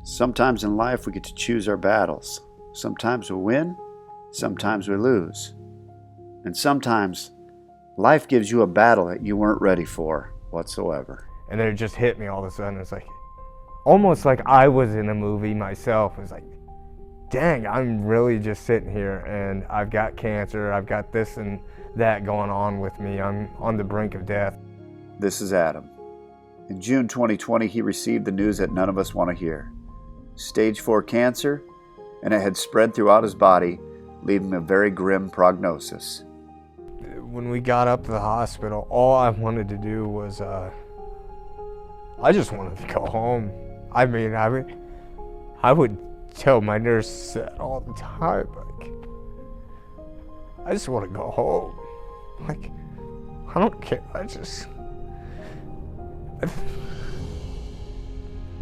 Sometimes in life we get to choose our battles. Sometimes we win, sometimes we lose. And sometimes life gives you a battle that you weren't ready for whatsoever. And then it just hit me all of a sudden. It's like, almost like I was in a movie myself. It was like, dang, I'm really just sitting here and I've got cancer, I've got this and that going on with me. I'm on the brink of death. This is Adam. In June 2020, he received the news that none of us want to hear. Stage 4 cancer, and it had spread throughout his body, leaving a very grim prognosis. When we got up to the hospital, all I wanted to do was, I just wanted to go home. I mean, I would tell my nurse that all the time, like, I just want to go home. Like, I don't care,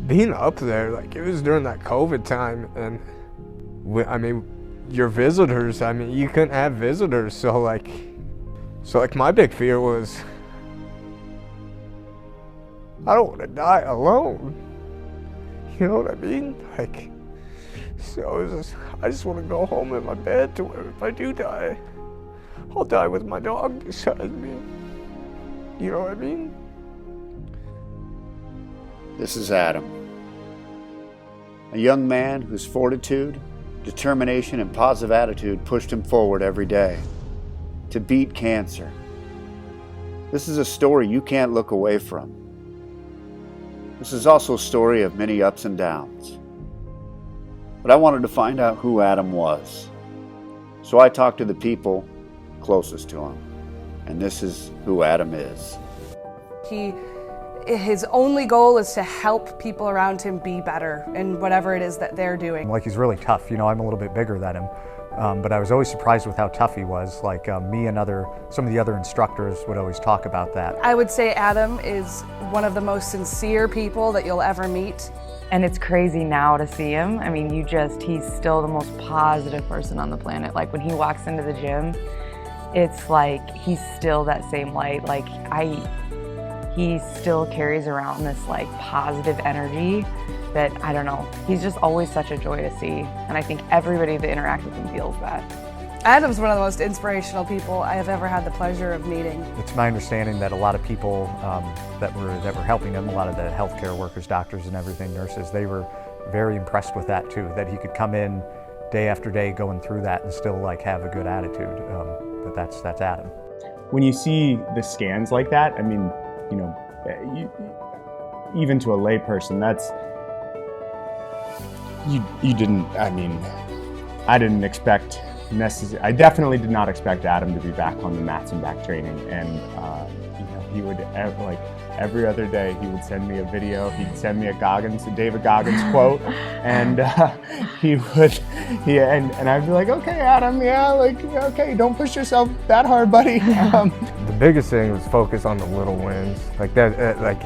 being up there, like, it was during that COVID time, and I mean, your visitors, I mean, you couldn't have visitors, so like my big fear was, I don't want to die alone. You know what I mean? Like, so it was just, I just want to go home in my bed to where if I do die, I'll die with my dog beside me. You know what I mean? This is Adam, a young man whose fortitude, determination, and positive attitude pushed him forward every day to beat cancer. This is a story you can't look away from. This is also a story of many ups and downs. But I wanted to find out who Adam was. So I talked to the people closest to him. And this is who Adam is. His only goal is to help people around him be better in whatever it is that they're doing. Like, he's really tough. You know, I'm a little bit bigger than him. But I was always surprised with how tough he was. Like, me and some of the other instructors would always talk about that. I would say Adam is one of the most sincere people that you'll ever meet. And it's crazy now to see him. I mean, he's still the most positive person on the planet. Like, when he walks into the gym, it's like he's still that same light. Like, he still carries around this like positive energy that, I don't know, he's just always such a joy to see. And I think everybody that interacts with him feels that. Adam's one of the most inspirational people I have ever had the pleasure of meeting. It's my understanding that a lot of people that were helping him, a lot of the healthcare workers, doctors and everything, nurses, they were very impressed with that too, that he could come in day after day going through that and still like have a good attitude. But that's Adam. When you see the scans like that, I mean, you know, even to a lay person, that's, you didn't, I mean, I didn't expect I definitely did not expect Adam to be back on the mats and back training. And, you know, he would, like, every other day he would send me a video, he'd send me a David Goggins quote, and and I'd be like, okay, Adam, yeah, like, okay, don't push yourself that hard, buddy. The biggest thing was focus on the little wins. Like that, like,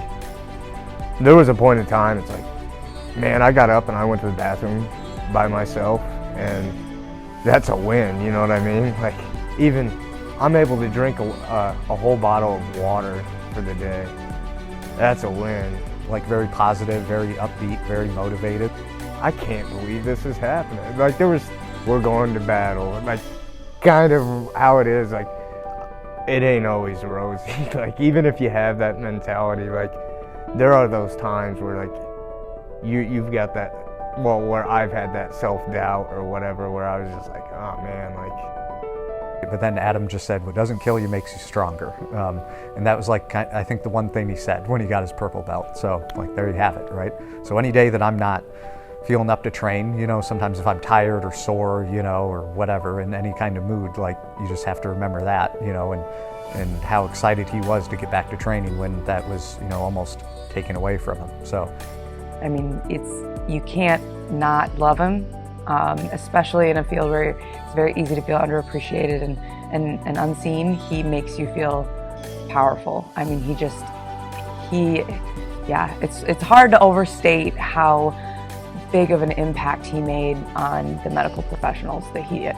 there was a point in time, it's like, man, I got up and I went to the bathroom by myself, and that's a win, you know what I mean? Like, even I'm able to drink a whole bottle of water for the day. That's a win. Like, very positive, very upbeat, very motivated. I can't believe this is happening. Like, we're going to battle. Like, kind of how it is, like, it ain't always rosy. Like, even if you have that mentality, like, there are those times where, like, you've got that, well, where I've had that self-doubt or whatever, where I was just like, oh man, like. But then Adam just said, what doesn't kill you makes you stronger. And that was like, I think the one thing he said when he got his purple belt. So like, there you have it, right? So any day that I'm not feeling up to train, you know, sometimes if I'm tired or sore, you know, or whatever, in any kind of mood, like, you just have to remember that, you know, and how excited he was to get back to training when that was, you know, almost taken away from him. So, I mean, you can't not love him, especially in a field where it's very easy to feel underappreciated and unseen. He makes you feel powerful. I mean, yeah, it's hard to overstate how big of an impact he made on the medical professionals that he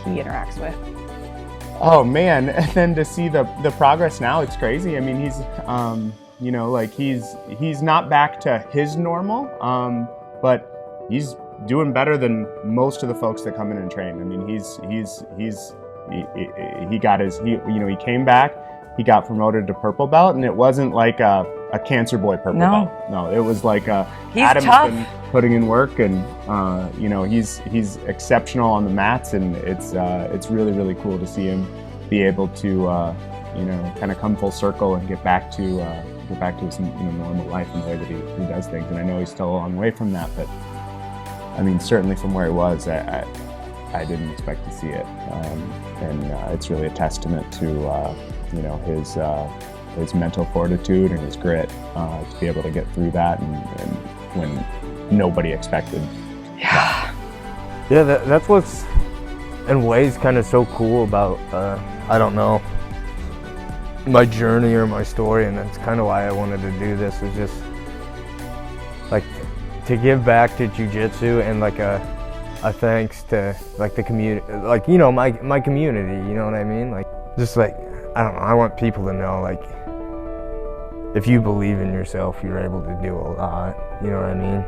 interacts with. Oh man, and then to see the progress now, it's crazy. I mean, he's you know, like he's not back to his normal, but he's doing better than most of the folks that come in and train. I mean, he came back, he got promoted to purple belt, and it wasn't like a cancer boy purple belt. No, it was like Adam's tough. been putting in work, and he's exceptional on the mats, and it's really, really cool to see him be able to kind of come full circle and get back to his normal life and the way that he does things. And I know he's still a long way from that, but I mean, certainly from where he was, I didn't expect to see it, and it's really a testament to his mental fortitude and his grit to be able to get through that, and when nobody expected. Yeah. Yeah, that's what's in ways kind of so cool about I don't know, my journey or my story, and that's kind of why I wanted to do this, is just like to give back to jiu-jitsu and like a thanks to like the community, like, you know, my community, you know what I mean? Like, just like, I don't know, I want people to know, like, if you believe in yourself, you're able to do a lot, you know what I mean?